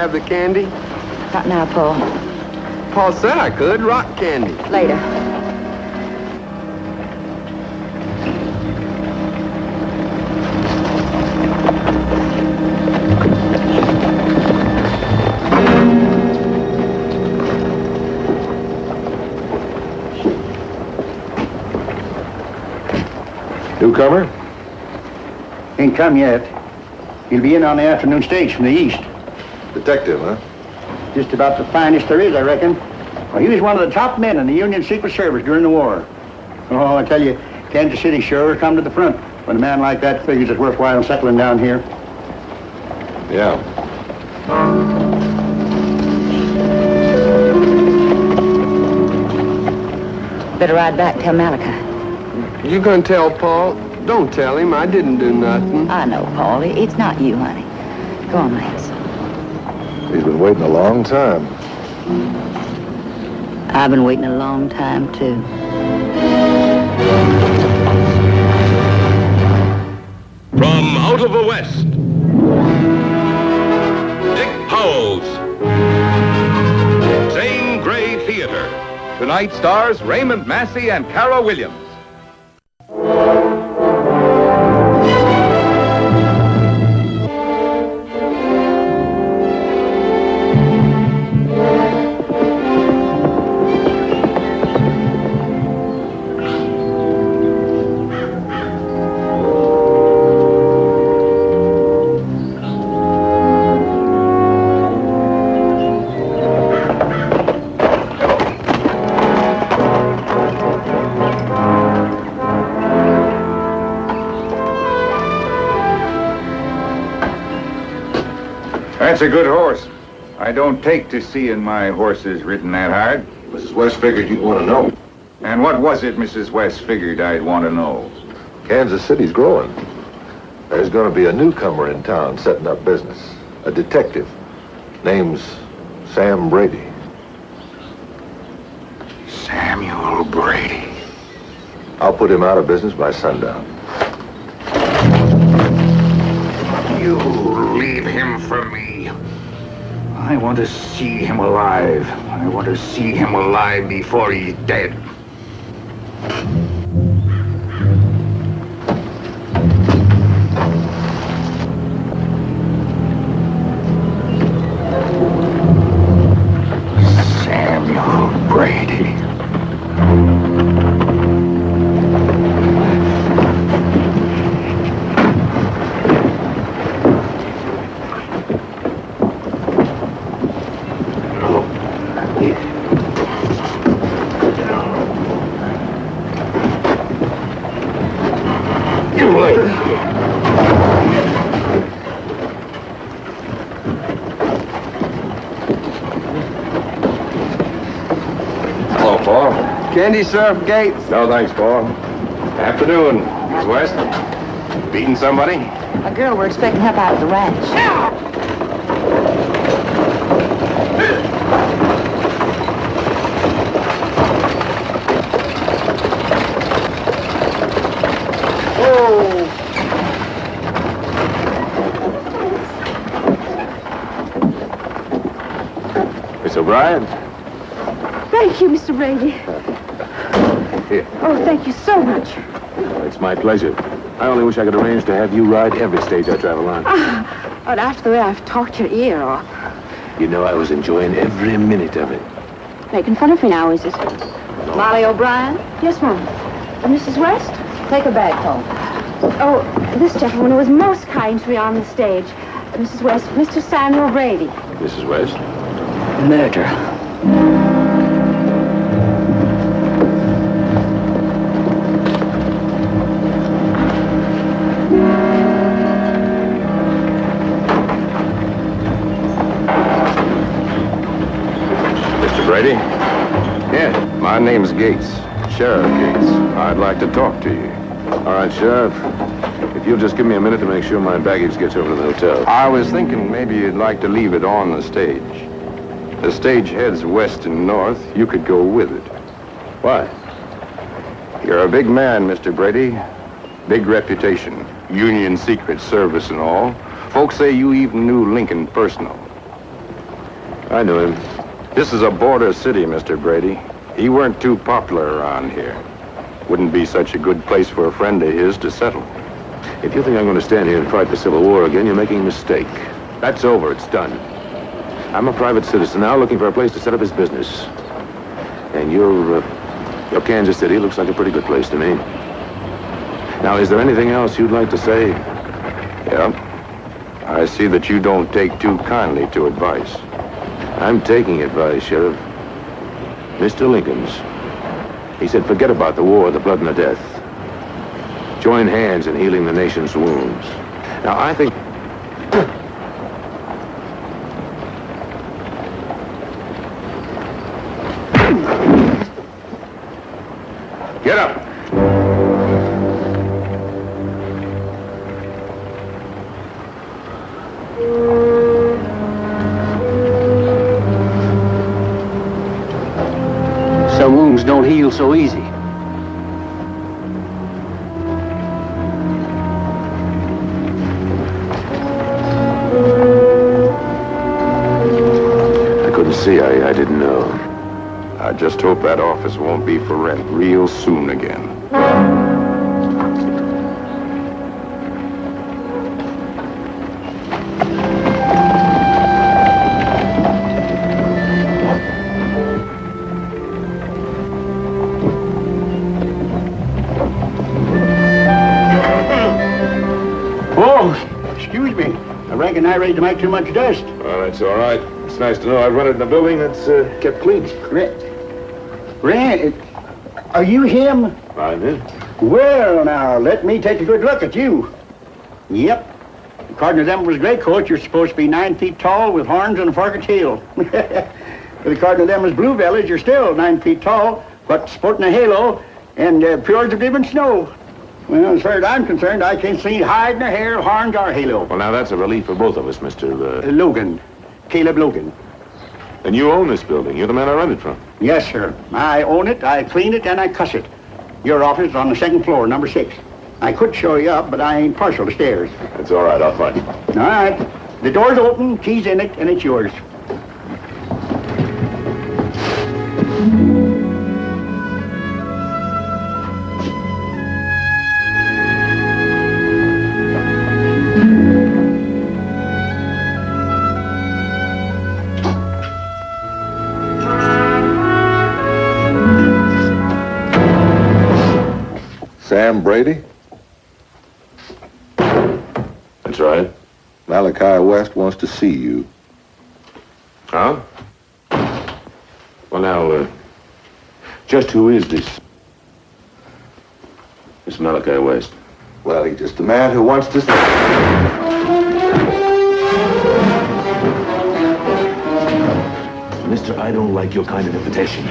have the candy? Not now, Paul. Paul said I could. Rock candy. Later. Newcomer? Ain't come yet. He'll be in on the afternoon stage from the east. Detective, huh? Just about the finest there is, I reckon. Well, he was one of the top men in the Union Secret Service during the war. Oh, I tell you, Kansas City sure come to the front when a man like that figures it's worthwhile settling down here. Yeah. Better ride back, tell Malachi. You gonna tell Paul? Don't tell him. I didn't do nothing. I know, Paul. It's not you, honey. Go on, Lance. He's been waiting a long time. I've been waiting a long time, too. From out of the West, Dick Powell's Zane Grey Theater. Tonight stars Raymond Massey and Cara Williams. That's a good horse. I don't take to seeing my horses ridden that hard. Mrs. West figured you'd want to know. And what was it Mrs. West figured I'd want to know? Kansas City's growing. There's going to be a newcomer in town setting up business. A detective. Name's Sam Brady. Samuel Brady. I'll put him out of business by sundown. You leave him for me. I want to see him alive. I want to see him alive before he's dead. Samuel Brady. Hello, Paul. Candy, sir, from Gates. No, thanks, Paul. Afternoon, Miss West. Beating somebody? A girl we're expecting up out at the ranch. Miss O'Brien? Thank you, Mr. Brady. Here. Oh, thank you so much. It's my pleasure. I only wish I could arrange to have you ride every stage I travel on. But after the way I've talked your ear off. You know, I was enjoying every minute of it. Making fun of me now, is it? Molly O'Brien, Yes, ma'am. Mrs. West? take her back home. Oh, this gentleman was most kind to me on the stage. Mrs. West, Mr. Samuel Brady. Mrs. West? Murder. Mr. Brady? Yeah. My name's Gates. Sheriff Gates. I'd like to talk to you. All right, Sheriff. If you'll just give me a minute to make sure my baggage gets over to the hotel. I was thinking maybe you'd like to leave it on the stage. The stage heads west and north. You could go with it. Why? You're a big man, Mr. Brady. Big reputation. Union Secret Service and all. Folks say you even knew Lincoln personal. I knew him. This is a border city, Mr. Brady. He weren't too popular around here. Wouldn't be such a good place for a friend of his to settle. If you think I'm going to stand here and fight the Civil War again, you're making a mistake. That's over. It's done. I'm a private citizen now looking for a place to set up his business. And your Kansas City looks like a pretty good place to me. Now, is there anything else you'd like to say? Yeah. I see that you don't take too kindly to advice. I'm taking advice, Sheriff. Mr. Lincoln's. He said, forget about the war, the blood, and the death. Join hands in healing the nation's wounds. Now, I think... Get up! Some wounds don't heal so easy. I couldn't see. I didn't know. I just hope that office won't be for rent real soon again. Oh, excuse me. I reckon I raised to make too much dust. Well, that's all right. It's nice to know I've run it in a building that's kept clean. Red, are you him? I'm in. Well, now, let me take a good look at you. Yep. According to them was gray coats, you're supposed to be 9 feet tall with horns and a forked tail. But according to them was blue bellies, you're still 9 feet tall, but sporting a halo and pure as the driven snow. Well, as far as I'm concerned, I can't see hide nor hair, horns or halo. Well, now, that's a relief for both of us, Mr. Logan. Caleb Logan. And you own this building. You're the man I rented from. Yes, sir. I own it, I clean it, and I cuss it. Your office is on the 2nd floor, number 6. I could show you up, but I ain't partial to stairs. That's all right. I'll find you. All right. The door's open, key's in it, and it's yours. Sam Brady? That's right. Malachi West wants to see you. Huh? Well, now, just who is this Malachi West? Well, he's just a man who wants to see Mister, I don't like your kind of invitation.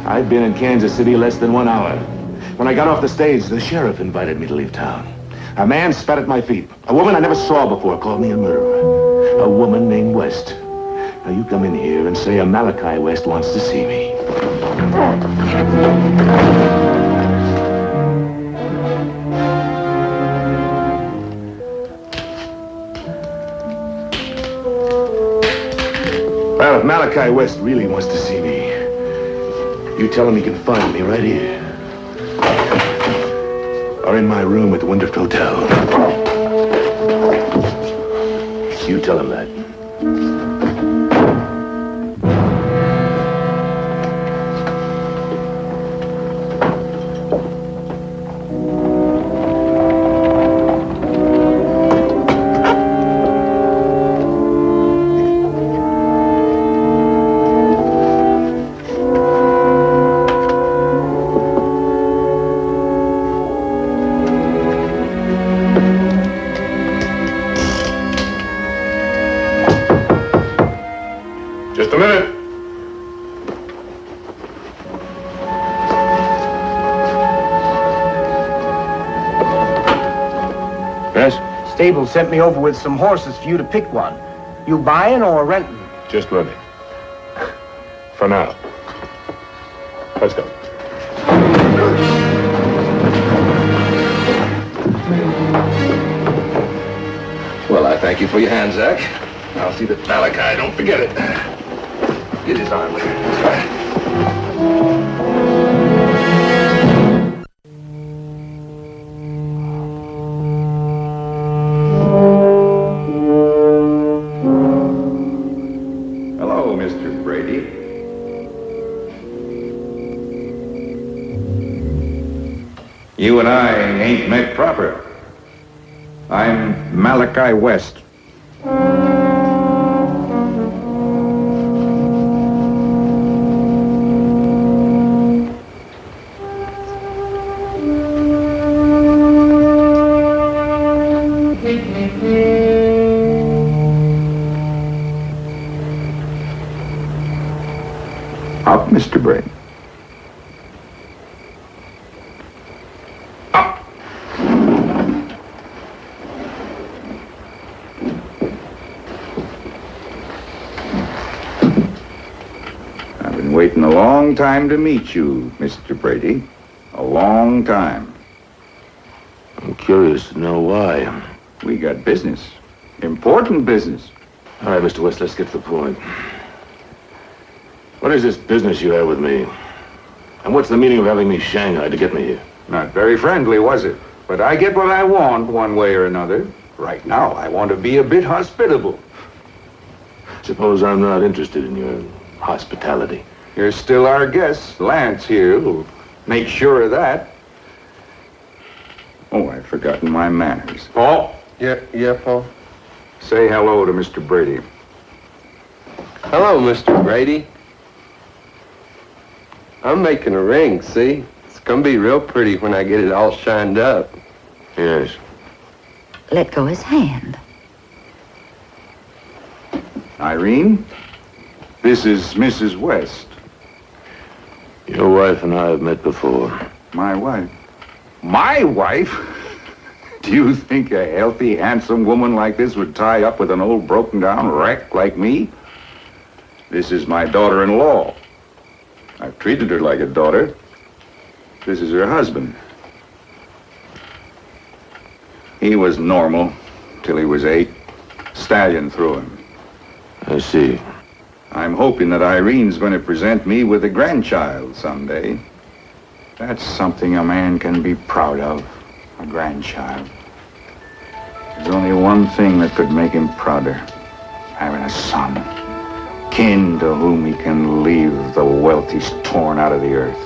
I've been in Kansas City less than 1 hour. When I got off the stage, the sheriff invited me to leave town. A man spat at my feet. A woman I never saw before called me a murderer. A woman named West. Now you come in here and say a Malachi West wants to see me. Well, if Malachi West really wants to see me, you tell him he can find me right here. Or in my room at the Windhurst Hotel. You tell him that. Just a minute. Yes? Stable sent me over with some horses for you to pick one. You buying or renting? Just running. For now. Let's go. Well, I thank you for your hand, Zach. I'll see that Malachi don't forget it. Get his arm. Hello, Mr. Brady. You and I ain't met proper. I'm Malachi West. Up, Mr. Brady. Up. I've been waiting a long time to meet you, Mr. Brady. A long time. I'm curious to know why. We got business. Important business. All right, Mr. West, let's get to the point. What is this business you have with me? And what's the meaning of having me shanghaied to get me here? Not very friendly, was it? But I get what I want one way or another. Right now, I want to be a bit hospitable. Suppose I'm not interested in your hospitality. You're still our guest. Lance here will make sure of that. Oh, I've forgotten my manners. Paul? Yeah, Paul. Say hello to Mr. Brady. Hello, Mr. Brady. I'm making a ring, see? It's gonna be real pretty when I get it all shined up. Yes. Let go his hand. Irene, this is Mrs. West. Your wife and I have met before. My wife. My wife? Do you think a healthy, handsome woman like this would tie up with an old broken-down wreck like me? This is my daughter-in-law. I've treated her like a daughter. This is her husband. He was normal till he was 8. Stallion threw him. I see. I'm hoping that Irene's going to present me with a grandchild someday. That's something a man can be proud of, a grandchild. There's only one thing that could make him prouder, having a son, kin to whom he can leave the wealth he's torn out of the earth.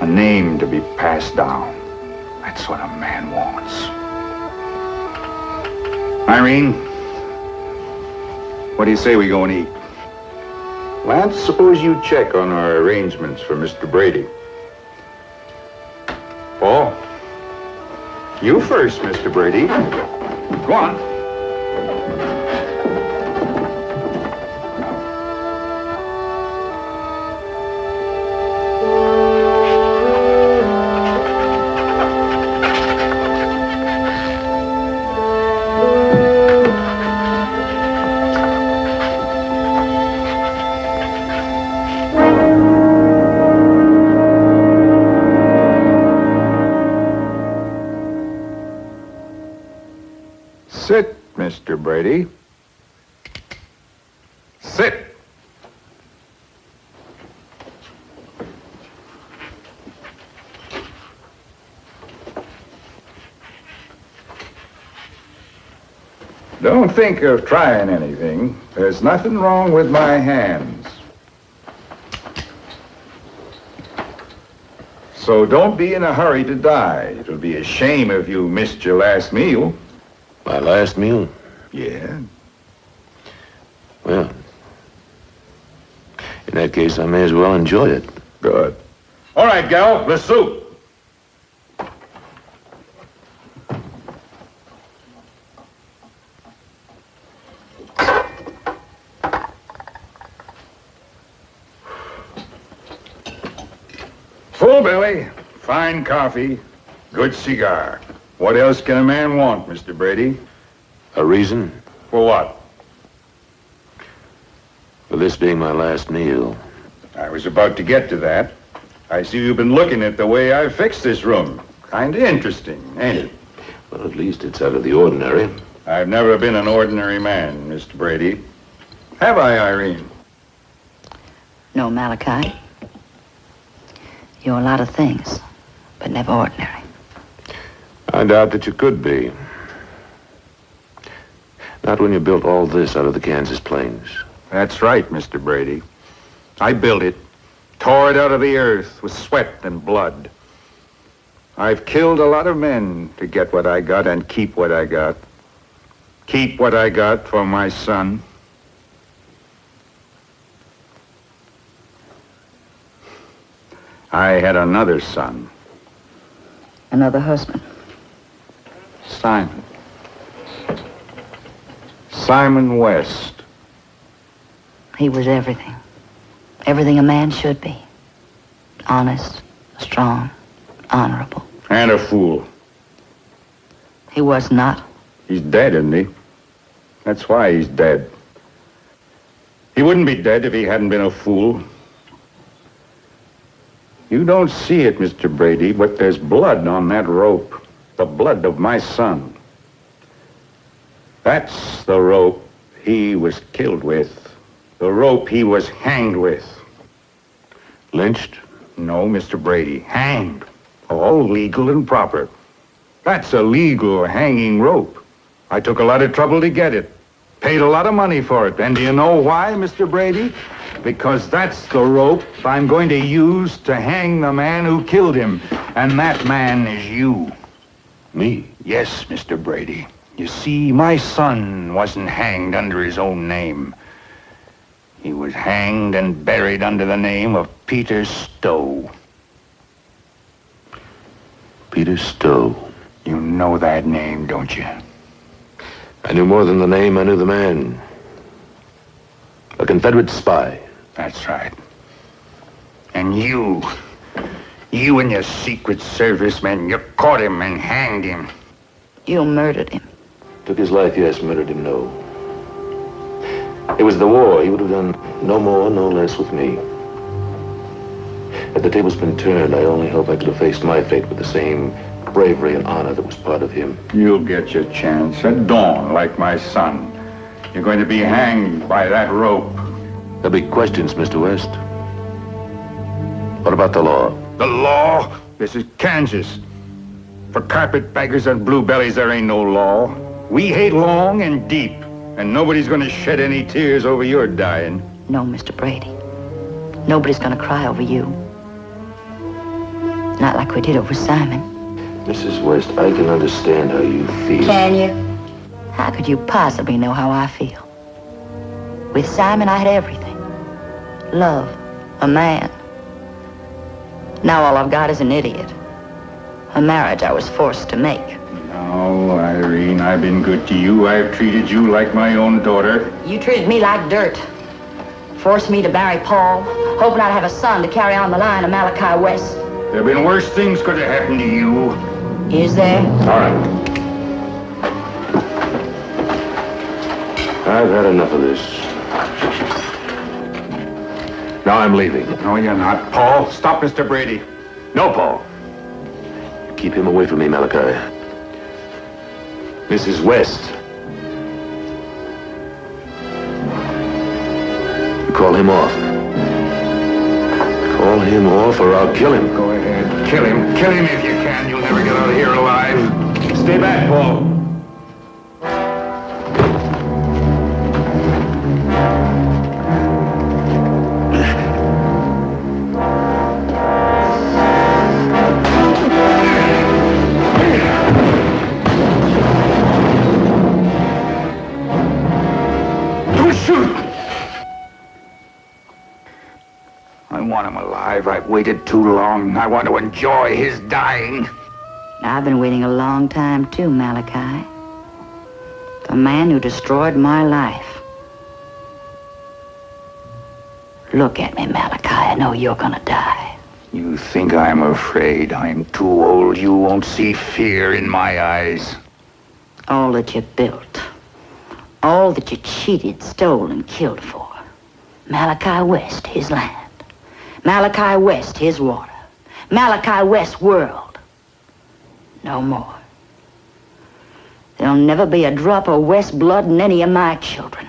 A name to be passed down. That's what a man wants. Irene, what do you say we go and eat? Lance, suppose you check on our arrangements for Mr. Brady. Paul, you first, Mr. Brady. Go on. Sit, Mr. Brady. Sit. Don't think of trying anything. There's nothing wrong with my hands. So don't be in a hurry to die. It'll be a shame if you missed your last meal. My last meal? Yeah. Well, in that case, I may as well enjoy it. Good. All right, gal, the soup. Full belly, fine coffee, good cigar. What else can a man want, Mr. Brady? A reason? For what? For this being my last meal. I was about to get to that. I see you've been looking at the way I fixed this room. Kinda interesting, ain't it? Well, at least it's out of the ordinary. I've never been an ordinary man, Mr. Brady. Have I, Irene? No, Malachi. You're a lot of things, but never ordinary. I doubt that you could be. Not when you built all this out of the Kansas plains. That's right, Mr. Brady. I built it, tore it out of the earth with sweat and blood. I've killed a lot of men to get what I got and keep what I got. Keep what I got for my son. I had another son. Another husband. Simon. Simon West. He was everything. Everything a man should be. Honest, strong, honorable. And a fool. He was not. He's dead, isn't he? That's why he's dead. He wouldn't be dead if he hadn't been a fool. You don't see it, Mr. Brady, but there's blood on that rope. The blood of my son. That's the rope he was killed with. The rope he was hanged with. Lynched? No, Mr. Brady. Hanged. All legal and proper. That's a legal hanging rope. I took a lot of trouble to get it. Paid a lot of money for it. And do you know why, Mr. Brady? Because that's the rope I'm going to use to hang the man who killed him. And that man is you. Me? Yes, Mr. Brady. You see, my son wasn't hanged under his own name. He was hanged and buried under the name of Peter Stowe. Peter Stowe. You know that name, don't you? I knew more than the name, I knew the man. A Confederate spy. That's right. And you and your Secret Service men, you caught him and hanged him. You murdered him. Took his life, yes. Murdered him, no. It was the war. He would have done no more, no less with me. Had the tables been turned, I only hope I could have faced my fate with the same bravery and honor that was part of him. You'll get your chance at dawn, like my son. You're going to be hanged by that rope. There'll be questions, Mr. West. What about the law? The law? This is Kansas. For carpetbaggers and bluebellies, there ain't no law. We hate long and deep, and nobody's going to shed any tears over your dying. No, Mr. Brady. Nobody's going to cry over you. Not like we did over Simon. Mrs. West, I can understand how you feel. Can you? How could you possibly know how I feel? With Simon, I had everything. Love, a man. Now all I've got is an idiot. A marriage I was forced to make. No, Irene, I've been good to you. I've treated you like my own daughter. You treated me like dirt. Forced me to marry Paul, hoping I'd have a son to carry on the line of Malachi West. There have been worse things could have happened to you. Is there? All right. I've had enough of this. Now I'm leaving. No, you're not. Paul, stop Mr. Brady. No, Paul. Keep him away from me, Malachi. Mrs. West. Call him off. Call him off or I'll kill him. Go ahead. Kill him. Kill him if you can. You'll never get out of here alive. Stay back, Paul. I've waited too long. I want to enjoy his dying. I've been waiting a long time, too, Malachi. The man who destroyed my life. Look at me, Malachi. I know you're gonna die. You think I'm afraid? I'm too old. You won't see fear in my eyes. All that you built. All that you cheated, stole, and killed for. Malachi West, his land. Malachi West, his water. Malachi West world. No more. There'll never be a drop of West blood in any of my children.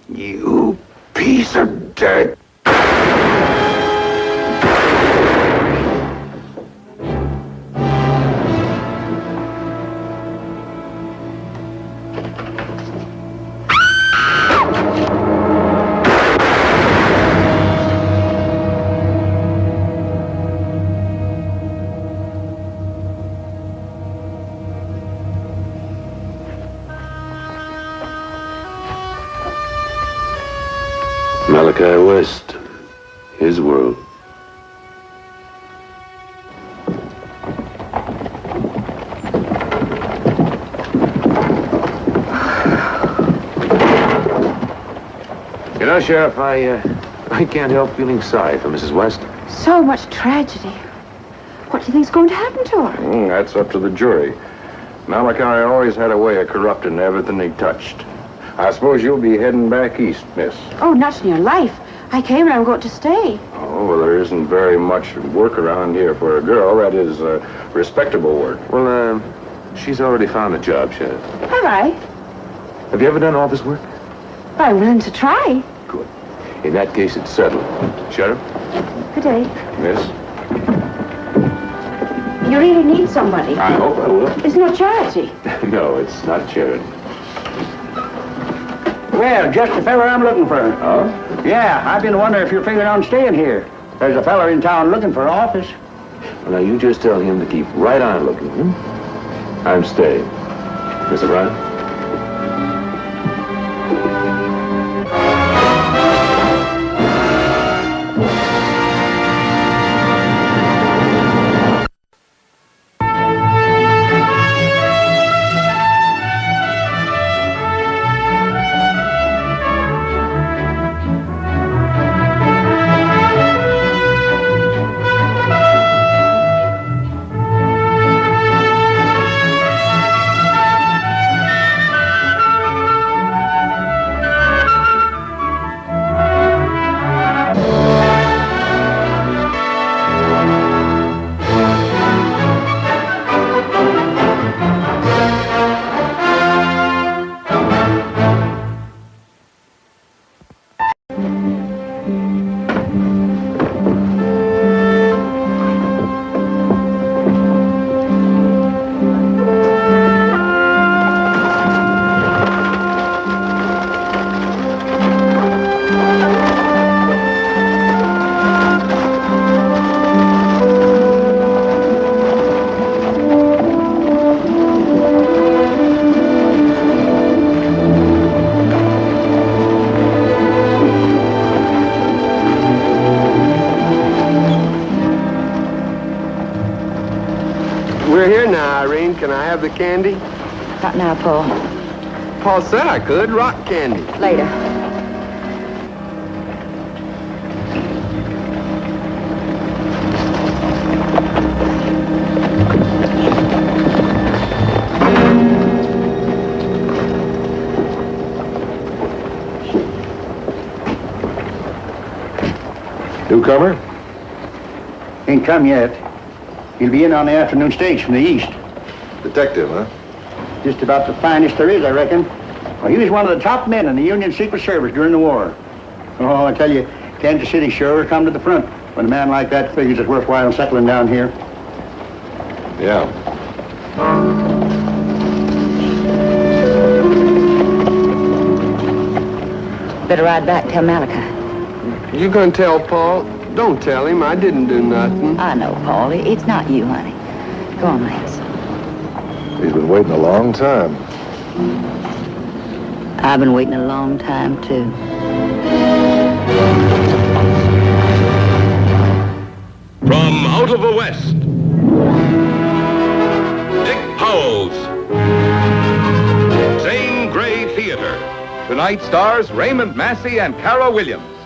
You piece of dirt. Malachi West, his world. You know, Sheriff, I can't help feeling sorry for Mrs. West. So much tragedy. What do you think's going to happen to her? That's up to the jury. Malachi always had a way of corrupting everything he touched. I suppose you'll be heading back east, miss. Oh, not in your life. I came and I'm going to stay. Oh, well, there isn't very much work around here for a girl. That is respectable work. Well, she's already found a job, Sheriff. All right. Have you ever done office work? I'm willing to try. Good. In that case, it's settled. Sheriff? Good day. Miss? You really need somebody. I hope I will. It's no charity. No, it's not charity. Well, just the fella I'm looking for. Oh? Yeah, I've been wondering if you're figuring on staying here. There's a fella in town looking for office. Well, now, you just tell him to keep right on looking, I'm staying. Miss O'Brien? Can I have the candy? Not now, Paul. Paul said I could. Rock candy. Later. Newcomer? Ain't come yet. He'll be in on the afternoon stage from the east. Detective, huh? Just about the finest there is, I reckon. Well, he was one of the top men in the Union Secret Service during the war. Oh, I tell you, Kansas City sure come to the front when a man like that figures it's worthwhile settling down here. Yeah. Better ride back, tell Malachi. You gonna tell Paul? Don't tell him. I didn't do nothing. I know, Paul. It's not you, honey. Go on, Lance. He's been waiting a long time. I've been waiting a long time, too. From out of the West, Dick Powell's Zane Theater. Tonight stars Raymond Massey and Cara Williams.